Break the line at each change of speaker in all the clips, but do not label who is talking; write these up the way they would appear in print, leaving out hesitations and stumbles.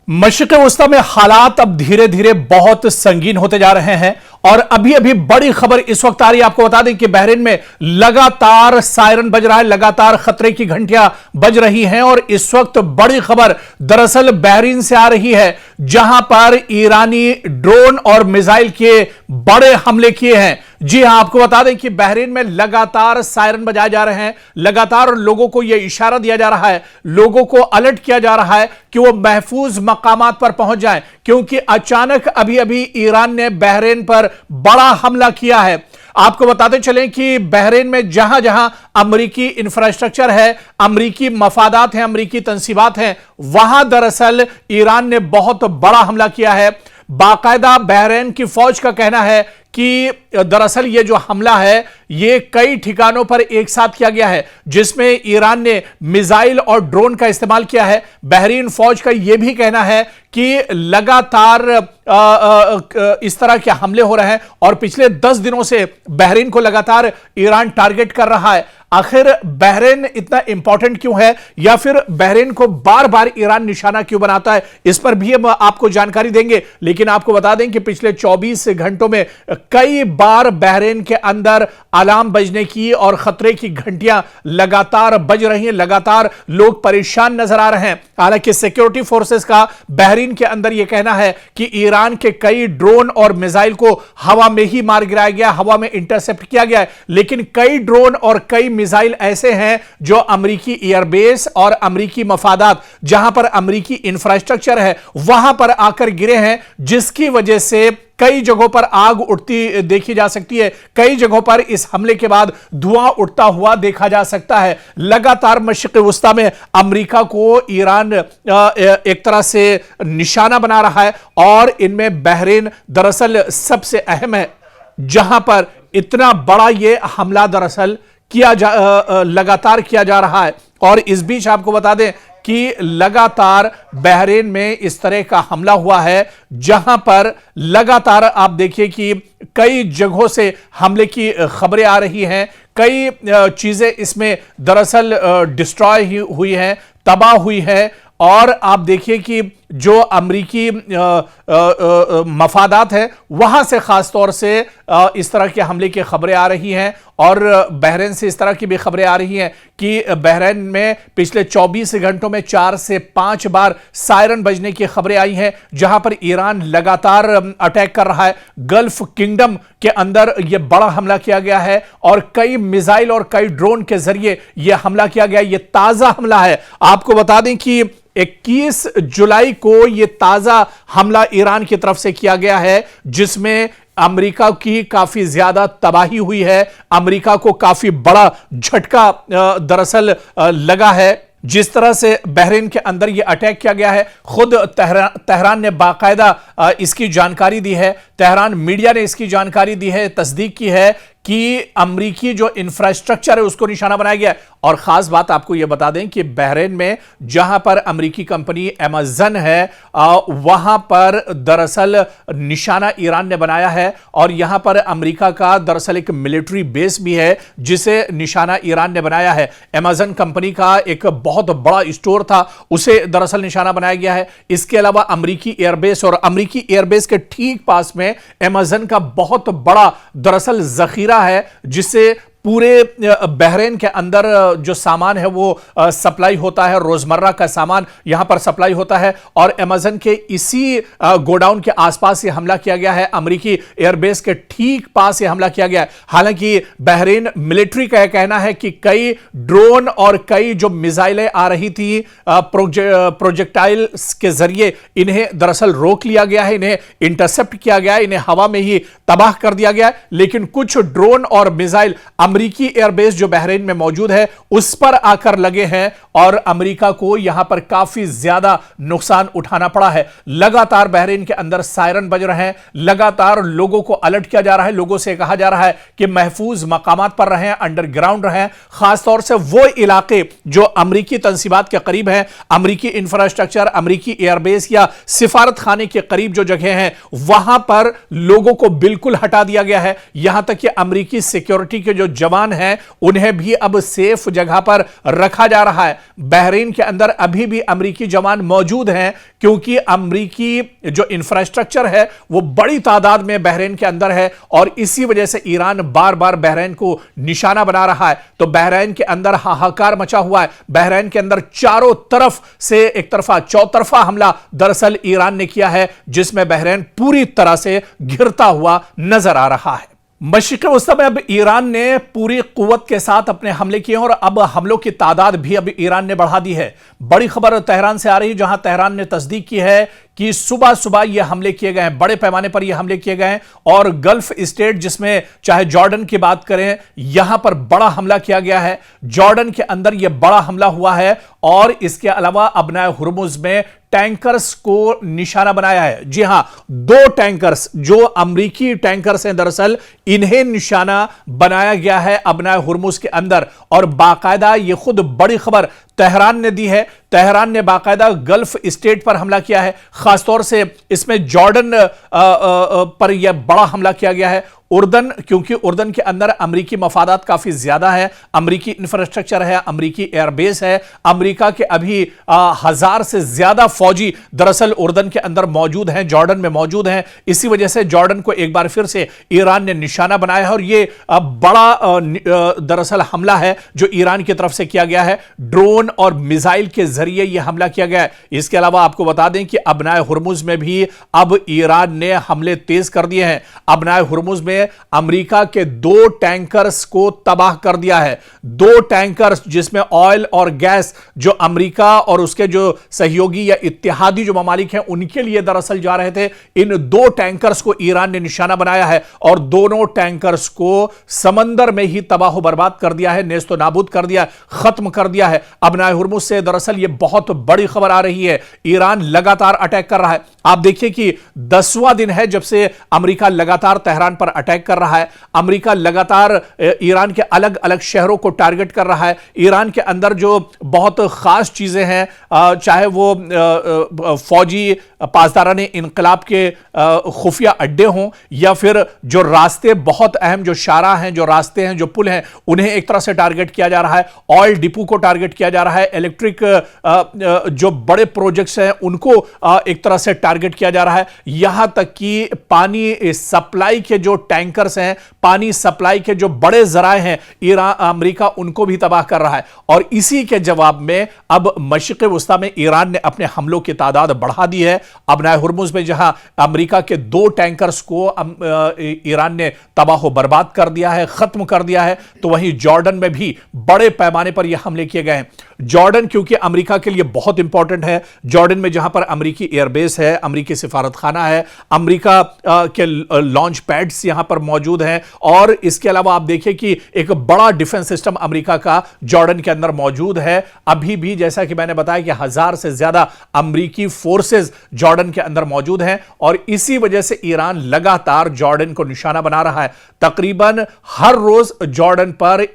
मशरिक़ वस्ता में हालात अब धीरे धीरे बहुत संगीन होते जा रहे हैं और अभी अभी बड़ी खबर इस वक्त आ रही है। आपको बता दें कि बहरीन में लगातार सायरन बज रहा है, लगातार खतरे की घंटियां बज रही हैं और इस वक्त बड़ी खबर दरअसल बहरीन से आ रही है, जहां पर ईरानी ड्रोन और मिसाइल के बड़े हमले किए हैं। जी हां, आपको बता दें कि बहरीन में लगातार सायरन बजाए जा रहे हैं, लगातार लोगों को यह इशारा दिया जा रहा है, लोगों को अलर्ट किया जा रहा है कि वो महफूज मकामात पर पहुंच जाएं, क्योंकि अचानक अभी अभी ईरान ने बहरीन पर बड़ा हमला किया है। आपको बताते चलें कि बहरीन में जहां जहां अमरीकी इंफ्रास्ट्रक्चर है, अमरीकी मफादात हैं, अमरीकी तंसीबात हैं, वहां दरअसल ईरान ने बहुत बड़ा हमला किया है। बाकायदा बहरीन की फौज का कहना है कि दरअसल यह जो हमला है यह कई ठिकानों पर एक साथ किया गया है, जिसमें ईरान ने मिसाइल और ड्रोन का इस्तेमाल किया है। बहरीन फौज का यह भी कहना है कि लगातार इस तरह के हमले हो रहे हैं और पिछले 10 दिनों से बहरीन को लगातार ईरान टारगेट कर रहा है। आखिर बहरीन इतना इंपॉर्टेंट क्यों है, या फिर बहरीन को बार बार ईरान निशाना क्यों बनाता है, इस पर भी हम आपको जानकारी देंगे। लेकिन आपको बता दें कि पिछले 24 घंटों में कई बार बहरीन के अंदर अलार्म बजने की और खतरे की घंटियां लगातार बज रही हैं, लगातार लोग परेशान नजर आ रहे हैं। हालांकि सिक्योरिटी फोर्सेस का बहरीन के अंदर यह कहना है कि ईरान के कई ड्रोन और मिसाइल को हवा में ही मार गिराया गया, हवा में इंटरसेप्ट किया गया है। लेकिन कई ड्रोन और कई मिसाइल ऐसे हैं जो अमरीकी एयरबेस और अमरीकी मफादात, जहां पर अमरीकी इंफ्रास्ट्रक्चर है, वहां पर आकर गिरे हैं, जिसकी वजह से कई जगहों पर आग उठती देखी जा सकती है। कई जगहों पर इस हमले के बाद धुआं उठता हुआ देखा जा सकता है। लगातार मशरिक़ वस्ता में अमेरिका को ईरान एक तरह से निशाना बना रहा है और इनमें बहरीन दरअसल सबसे अहम है, जहां पर इतना बड़ा यह हमला दरअसल लगातार किया जा रहा है। और इस बीच आपको बता दें कि लगातार बहरीन में इस तरह का हमला हुआ है, जहां पर लगातार आप देखिए कि कई जगहों से हमले की खबरें आ रही हैं। कई चीजें इसमें दरअसल डिस्ट्रॉय हुई हैं, तबाह हुई है। और आप देखिए कि जो अमरीकी मफादात है, वहां से खास तौर से इस तरह के हमले की खबरें आ रही हैं और बहरीन से इस तरह की भी खबरें आ रही हैं कि बहरीन में पिछले 24 घंटों में 4 से 5 बार सायरन बजने की खबरें आई हैं, जहां पर ईरान लगातार अटैक कर रहा है। गल्फ किंगडम के अंदर यह बड़ा हमला किया गया है और कई मिसाइल और कई ड्रोन के जरिए यह हमला किया गया। यह ताजा हमला है। आपको बता दें कि 21 जुलाई को यह ताजा हमला ईरान की तरफ से किया गया है, जिसमें अमेरिका की काफी ज्यादा तबाही हुई है। अमेरिका को काफी बड़ा झटका दरअसल लगा है। जिस तरह से बहरीन के अंदर यह अटैक किया गया है, खुद तेहरान ने बाकायदा इसकी जानकारी दी है। तेहरान मीडिया ने इसकी जानकारी दी है, तस्दीक की है कि अमरीकी जो इंफ्रास्ट्रक्चर है उसको निशाना बनाया गया। और खास बात आपको यह बता दें कि बहरीन में जहां पर अमरीकी कंपनी अमेज़न है, वहां पर दरअसल निशाना ईरान ने बनाया है और यहां पर अमरीका का दरअसल एक मिलिट्री बेस भी है, जिसे निशाना ईरान ने बनाया है। अमेज़न कंपनी का एक बहुत बड़ा स्टोर था, उसे दरअसल निशाना बनाया गया है। इसके अलावा अमरीकी एयरबेस और अमरीकी एयरबेस के ठीक पास में अमेज़न का बहुत बड़ा दरअसल जखीरा है, जिससे पूरे बहरीन के अंदर जो सामान है वो सप्लाई होता है, रोजमर्रा का सामान यहां पर सप्लाई होता है। और अमेज़न के इसी गोडाउन के आसपास ये हमला किया गया है, अमेरिकी एयरबेस के ठीक पास ये हमला किया गया है। हालांकि बहरीन मिलिट्री का कहना है कि कई ड्रोन और कई जो मिसाइलें आ रही थी प्रोजेक्टाइल्स के जरिए, इन्हें दरअसल रोक लिया गया है, इन्हें इंटरसेप्ट किया गया है, इन्हें हवा में ही तबाह कर दिया गया है। लेकिन कुछ ड्रोन और मिसाइल अमरीकी एयरबेस जो बहरीन में मौजूद है उस पर आकर लगे हैं और अमेरिका को यहां पर काफी ज्यादा नुकसान उठाना पड़ा है। लगातार बहरीन के अंदर सायरन बज रहे हैं, लगातार लोगों को अलर्ट किया जा रहा है, लोगों से कहा जा रहा है कि महफूज मकामात पर रहें, अंडरग्राउंड रहें। खासतौर से वो इलाके जो अमरीकी तंसीबात के करीब हैं, अमरीकी इंफ्रास्ट्रक्चर, अमरीकी एयरबेस या सिफारत खाने के करीब जो जगह हैं, वहां पर लोगों को बिल्कुल हटा दिया गया है। यहां तक कि अमरीकी सिक्योरिटी के जो जवान हैं उन्हें भी अब सेफ जगह पर रखा जा रहा है। बहरीन के अंदर अभी भी अमेरिकी जवान मौजूद हैं, क्योंकि अमेरिकी जो इंफ्रास्ट्रक्चर है वो बड़ी तादाद में बहरीन के अंदर है, और इसी वजह से ईरान बार बार बहरीन को निशाना बना रहा है। तो बहरीन के अंदर हाहाकार मचा हुआ है। बहरीन के अंदर चारों तरफ से एक तरफा चौतरफा हमला दरअसल ईरान ने किया है, जिसमें बहरीन पूरी तरह से घिरता हुआ नजर आ रहा है। मशरिक़ वस्ता में अब ईरान ने पूरी कुव्वत के साथ अपने हमले किए हैं, और अब हमलों की तादाद भी अब ईरान ने बढ़ा दी है। बड़ी खबर तेहरान से आ रही है, जहां तेहरान ने तस्दीक की है कि सुबह सुबह यह हमले किए गए हैं, बड़े पैमाने पर यह हमले किए गए हैं। और गल्फ स्टेट, जिसमें चाहे जॉर्डन की बात करें, यहां पर बड़ा हमला किया गया है। जॉर्डन के अंदर यह बड़ा हमला हुआ है, और इसके अलावा अबनाए हुर्मुज में टैंकर्स को निशाना बनाया है। जी हां, 2 टैंकर्स जो अमेरिकी टैंकर्स हैं, दरअसल इन्हें निशाना बनाया गया है अबनाए हुर्मुज के अंदर। और बाकायदा यह खुद बड़ी खबर तेहरान ने दी है। तेहरान ने बाकायदा गल्फ स्टेट पर हमला किया है, खासतौर से इसमें जॉर्डन पर यह बड़ा हमला किया गया है। उर्दन, क्योंकि उर्दन के अंदर अमेरिकी मफादात काफी ज्यादा है, अमेरिकी इंफ्रास्ट्रक्चर है, अमेरिकी एयरबेस है। अमेरिका के अभी 1000 से ज्यादा फौजी दरअसल उर्दन के अंदर मौजूद हैं, जॉर्डन में मौजूद हैं। इसी वजह से जॉर्डन को एक बार फिर से ईरान ने निशाना बनाया है, और यह बड़ा दरअसल हमला है जो ईरान की तरफ से किया गया है। ड्रोन और मिसाइल के जरिए यह हमला किया गया है। इसके अलावा आपको बता दें कि अबनाए हुर्मुज में भी अब ईरान ने हमले तेज कर दिए हैं। अबनाए हुर्मुज में अमेरिका के 2 टैंकर्स को तबाह कर दिया है। 2 टैंकर्स जिसमें ऑयल और गैस, जो अमेरिका और उसके जो सहयोगी या इत्तेहादी जो ममालिक हैं उनके लिए दरअसल जा रहे थे, इन 2 टैंकर्स को ईरान ने निशाना बनाया है, और दोनों टैंकर्स को समंदर में ही तबाह बर्बाद कर दिया है, नेस्तो नाबूद कर दिया, खत्म कर दिया है। अबनाए हुर्मुज से दरअसल यह बहुत बड़ी खबर आ रही है। ईरान लगातार अटैक कर रहा है। आप देखिए कि 10वां दिन है जब से अमेरिका लगातार तेहरान पर अटैक कर रहा है। अमेरिका लगातार ईरान के अलग अलग शहरों को टारगेट कर रहा है। ईरान के अंदर जो बहुत खास चीजें हैं, चाहे वो फौजी पासदारान इनकलाब के खुफिया अड्डे हों, या फिर जो रास्ते बहुत अहम, जो शारा हैं, जो रास्ते हैं, जो पुल हैं, उन्हें एक तरह से टारगेट किया जा रहा है। ऑयल डिपो को टारगेट किया जा रहा है। इलेक्ट्रिक जो बड़े प्रोजेक्ट्स हैं उनको एक तरह से टारगेट किया जा रहा है। यहां तक कि पानी सप्लाई के जो टैंकर्स हैं, पानी सप्लाई के जो बड़े जराए हैं, अमेरिका उनको भी तबाह कर रहा है। और इसी के जवाब में अब मशरिक़ वस्ता में ईरान ने अपने हमलों की तादाद बढ़ा दी है। अबनाए हुर्मुज में जहां अमेरिका के 2 टैंकर्स को ईरान ने तबाह बर्बाद कर दिया है, खत्म कर दिया है, तो वहीं जॉर्डन में भी बड़े पैमाने पर यह हमले किए गए हैं। जॉर्डन क्योंकि अमेरिका के लिए बहुत इंपॉर्टेंट है। जॉर्डन में जहां पर अमेरिकी एयरबेस है, अमेरिकी सिफारतखाना है, अमेरिका के लॉन्च पैड्स यहां पर मौजूद हैं, और इसके अलावा आप देखिए कि एक बड़ा डिफेंस सिस्टम अमेरिका का जॉर्डन के अंदर मौजूद है। अभी भी जैसा कि मैंने बताया कि 1000 से ज्यादा अमेरिकी फोर्सेस जॉर्डन के अंदर मौजूद हैं, और इसी वजह से ईरान लगातार जॉर्डन को निशाना बना रहा है। तकरीबन हर रोज जॉर्डन पर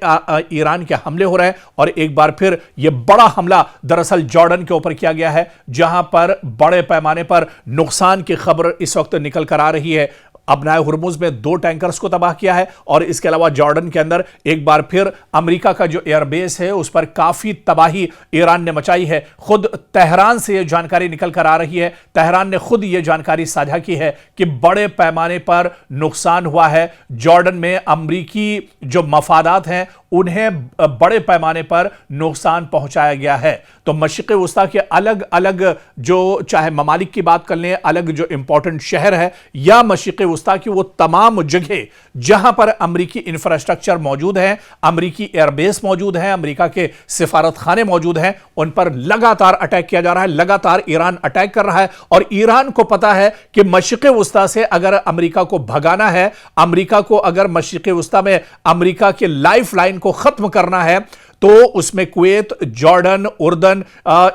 ईरान के हमले हो रहे हैं, और एक बार फिर यह बड़ा हमला दरअसल जॉर्डन के ऊपर किया गया है, जहां पर बड़े पैमाने पर नुकसान की खबर इस वक्त निकल कर आ रही है। अबनाए हुर्मुज में 2 टैंकर्स को तबाह किया है, और इसके अलावा जॉर्डन के अंदर एक बार फिर अमेरिका का जो एयरबेस है उस पर काफी तबाही ईरान ने मचाई है। खुद तेहरान से यह जानकारी निकल कर आ रही है, तेहरान ने खुद यह जानकारी साझा की है कि बड़े पैमाने पर नुकसान हुआ है। जॉर्डन में अमेरिकी जो मफादात हैं उन्हें बड़े पैमाने पर नुकसान पहुंचाया गया है। तो मशरिक़ वस्ता के अलग अलग जो चाहे ममालिक की बात कर लें, अलग जो इंपॉर्टेंट शहर है, या मशरिक़ वस्ता की वो तमाम जगह जहां पर अमेरिकी इंफ्रास्ट्रक्चर मौजूद है, अमेरिकी एयरबेस मौजूद है, अमेरिका के सिफारतखाने मौजूद हैं, उन पर लगातार अटैक किया जा रहा है। लगातार ईरान अटैक कर रहा है, और ईरान को पता है कि मशरिक़ वस्ता से अगर अमेरिका को भगाना है, अमेरिका को अगर मशरिक़ वस्ता में अमेरिका के लाइफ लाइन को खत्म करना है, तो उसमें कुवैत, जॉर्डन, उर्दन,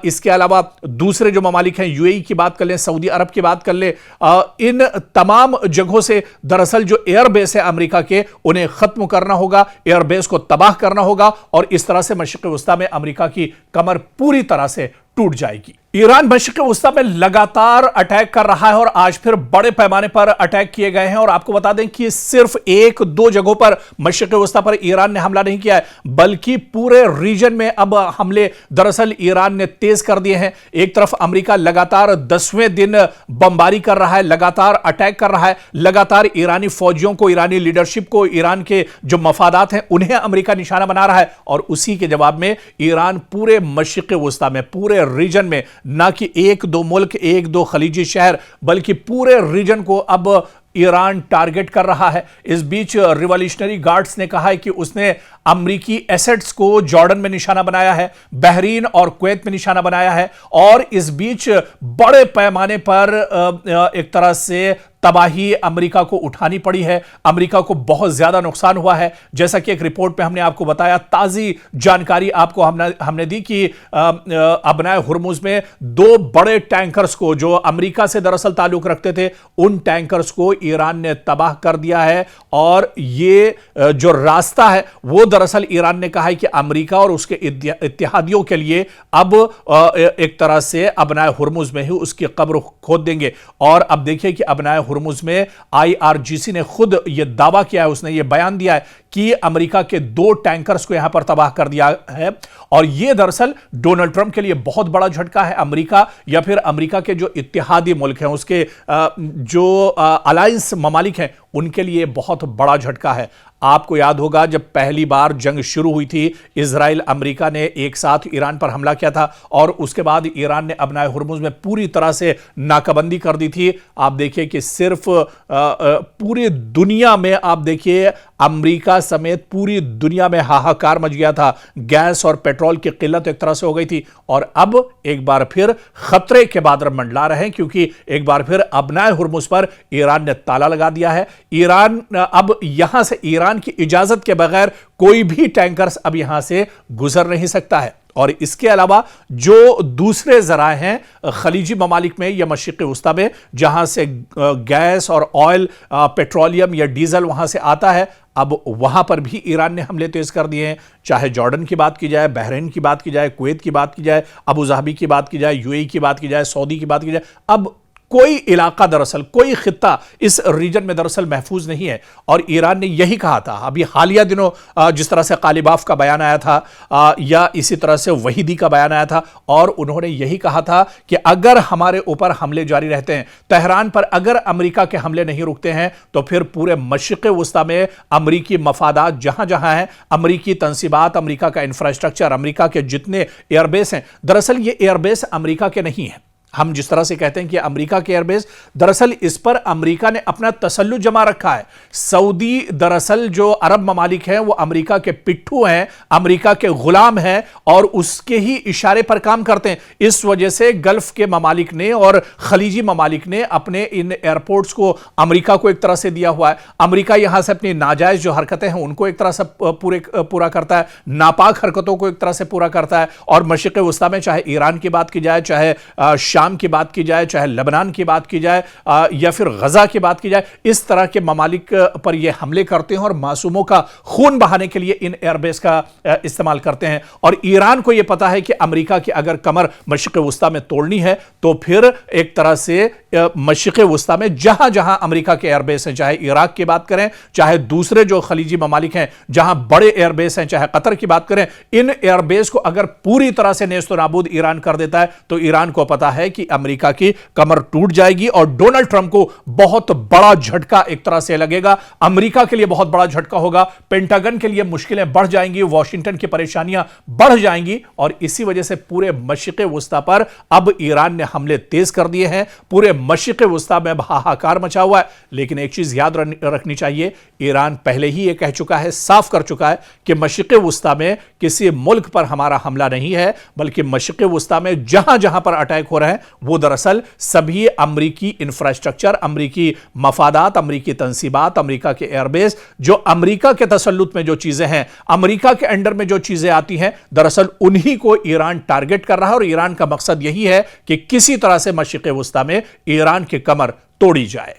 इसके अलावा दूसरे जो ममालिक हैं, यूएई की बात कर लें, सऊदी अरब की बात कर लें, इन तमाम जगहों से दरअसल जो एयरबेस है अमेरिका के, उन्हें खत्म करना होगा, एयरबेस को तबाह करना होगा, और इस तरह से मशरिक़ वस्ता में अमेरिका की कमर पूरी तरह से टूट जाएगी। ईरान मशरिक़ वस्ता में लगातार अटैक कर रहा है और आज फिर बड़े पैमाने पर अटैक किए गए हैं। और आपको बता दें कि सिर्फ एक दो जगहों पर मशरिक़ वस्ता पर ईरान ने हमला नहीं किया है, बल्कि पूरे रीजन में अब हमले दरअसल ईरान ने तेज कर दिए हैं। एक तरफ अमेरिका लगातार 10वें दिन बमबारी कर रहा है, लगातार अटैक कर रहा है, लगातार ईरानी फौजियों को, ईरानी लीडरशिप को, ईरान के जो मफादात हैं उन्हें अमेरिका निशाना बना रहा है। और उसी के जवाब में ईरान पूरे मशरिक़ वस्ता में, पूरे रीजन में, ना कि एक दो मुल्क, एक दो खलीजी शहर, बल्कि पूरे रीजन को अब ईरान टारगेट कर रहा है। इस बीच रिवॉल्यूशनरी गार्ड्स ने कहा है कि उसने अमरीकी एसेट्स को जॉर्डन में निशाना बनाया है, बहरीन और कुवैत में निशाना बनाया है। और इस बीच बड़े पैमाने पर एक तरह से तबाही अमेरिका को उठानी पड़ी है, अमेरिका को बहुत ज्यादा नुकसान हुआ है। जैसा कि एक रिपोर्ट में हमने आपको बताया, ताजी जानकारी आपको हमने दी कि अबनाए हुर्मुज में 2 बड़े टैंकर्स को, जो अमेरिका से दरअसल ताल्लुक रखते थे, उन टैंकर्स को ईरान ने तबाह कर दिया है। और ये जो रास्ता है वो दरअसल ईरान ने कहा है कि अमेरिका और उसके इत्तेहादियों के लिए अब एक तरह से अबनाए हुर्मुज में ही उसकी कब्र खोद देंगे। और अब देखिए कि अबनाए हुर्मुज में IRGC ने खुद यह दावा किया है, उसने यह बयान दिया है कि अमेरिका के 2 टैंकर्स को यहां पर तबाह कर दिया है। और यह दरअसल डोनाल्ड ट्रंप के लिए बहुत बड़ा झटका है। अमेरिका या फिर अमेरिका के जो इत्तेहादी मुल्क हैं, उसके जो अलायंस ममालिक हैं, उनके लिए बहुत बड़ा झटका है। आपको याद होगा जब पहली बार जंग शुरू हुई थी, इजराइल अमेरिका ने एक साथ ईरान पर हमला किया था और उसके बाद ईरान ने अबनाए हुर्मुज में पूरी तरह से नाकाबंदी कर दी थी। आप देखिए कि सिर्फ पूरी दुनिया में, आप देखिए अमेरिका समेत पूरी दुनिया में हाहाकार मच गया था। गैस और पेट्रोल की किल्लत एक तरह से हो गई थी। और अब एक बार फिर खतरे के बादल मंडला रहे हैं, क्योंकि एक बार फिर अबनाए हुर्मुज पर ईरान ने ताला लगा दिया है। ईरान अब यहां से, ईरान की इजाजत के बगैर कोई भी टैंकर्स अब यहां से गुजर नहीं सकता है। और इसके अलावा जो दूसरे जराए हैं खलीजी ममालिक में या मशरिक़ वस्ता में, जहां से गैस और ऑयल, पेट्रोलियम या डीजल वहां से आता है, अब वहां पर भी ईरान ने हमले तेज कर दिए हैं। चाहे जॉर्डन की बात की जाए, बहरीन की बात की जाए, कुवैत की बात की जाए, अबू धाबी की बात की जाए, UAE की बात की जाए, सऊदी की बात की जाए, अब कोई इलाका दरअसल, कोई खित्ता इस रीजन में दरअसल महफूज नहीं है। और ईरान ने यही कहा था, अभी हालिया दिनों जिस तरह से कालिबाफ का बयान आया था या इसी तरह से वहीदी का बयान आया था, और उन्होंने यही कहा था कि अगर हमारे ऊपर हमले जारी रहते हैं, तेहरान पर अगर अमेरिका के हमले नहीं रुकते हैं, तो फिर पूरे मशरिक़ वस्ता में अमरीकी मफादात जहां जहां हैं, अमरीकी तंसीबात, अमरीका का इंफ्रास्ट्रक्चर, अमरीका के जितने एयरबेस हैं, दरअसल ये एयरबेस अमरीका के नहीं है। हम जिस तरह से कहते हैं कि अमेरिका के एयरबेस, दरअसल इस पर अमेरिका ने अपना तसल्लुत जमा रखा है। सऊदी दरअसल जो अरब ममालिक हैं वो अमेरिका के पिट्ठू हैं, अमेरिका के गुलाम हैं और उसके ही इशारे पर काम करते हैं। इस वजह से गल्फ के ममालिक ने और खलीजी ममालिक ने अपने इन एयरपोर्ट्स को अमेरिका को एक तरह से दिया हुआ है। अमेरिका यहां से अपनी नाजायज जो हरकतें हैं उनको एक तरह से पूरा करता है, नापाक हरकतों को एक तरह से पूरा करता है। और मशरिक़ वस्ता में चाहे ईरान की बात की जाए, चाहे शाम की बात की जाए, चाहे लेबनान की बात की जाए या फिर गजा की बात की जाए, इस तरह के ममालिक पर ये हमले करते हैं और मासूमों का खून बहाने के लिए इन एयरबेस का इस्तेमाल करते हैं। और ईरान को यह पता है कि अमेरिका की अगर कमर मशरिक़ वस्ता में तोड़नी है तो फिर एक तरह से मशरिक़ वस्ता में जहां जहां अमेरिका के एयरबेस हैं, चाहे इराक की बात करें, चाहे दूसरे जो खलीजी ममालिक हैं जहां बड़े एयरबेस हैं, चाहे कतर की बात करें, इन एयरबेस को अगर पूरी तरह से नेस्तो नाबूद ईरान कर देता है तो ईरान को पता है कि अमेरिका की कमर टूट जाएगी और डोनाल्ड ट्रंप को बहुत बड़ा झटका एक तरह से लगेगा। अमेरिका के लिए बहुत बड़ा झटका होगा, पेंटागन के लिए मुश्किलें बढ़ जाएंगी, वॉशिंगटन की परेशानियां बढ़ जाएंगी। और इसी वजह से पूरे मशरिक़ वस्ता पर अब ईरान ने हमले तेज कर दिए हैं। पूरे मशरिक़ वस्ता में हाहाकार मचा हुआ है। लेकिन एक चीज याद रखनी चाहिए, ईरान पहले ही यह कह चुका है, साफ कर चुका है कि मशरिक़ वस्ता में किसी मुल्क पर हमारा हमला नहीं है, बल्कि मशरिक़ वस्ता में जहां जहां पर अटैक हो रहे हैं वो दरअसल सभी अमरीकी इंफ्रास्ट्रक्चर, अमरीकी मफादात, अमरीकी तंसीबात, अमरीका के एयरबेस, जो अमरीका के तसल्लुत में जो चीजें हैं, अमरीका के अंडर में जो चीजें आती हैं, दरअसल उन्हीं को ईरान टारगेट कर रहा है। और ईरान का मकसद यही है कि किसी तरह से मशरिक़ वस्ता में ईरान की कमर तोड़ी जाए।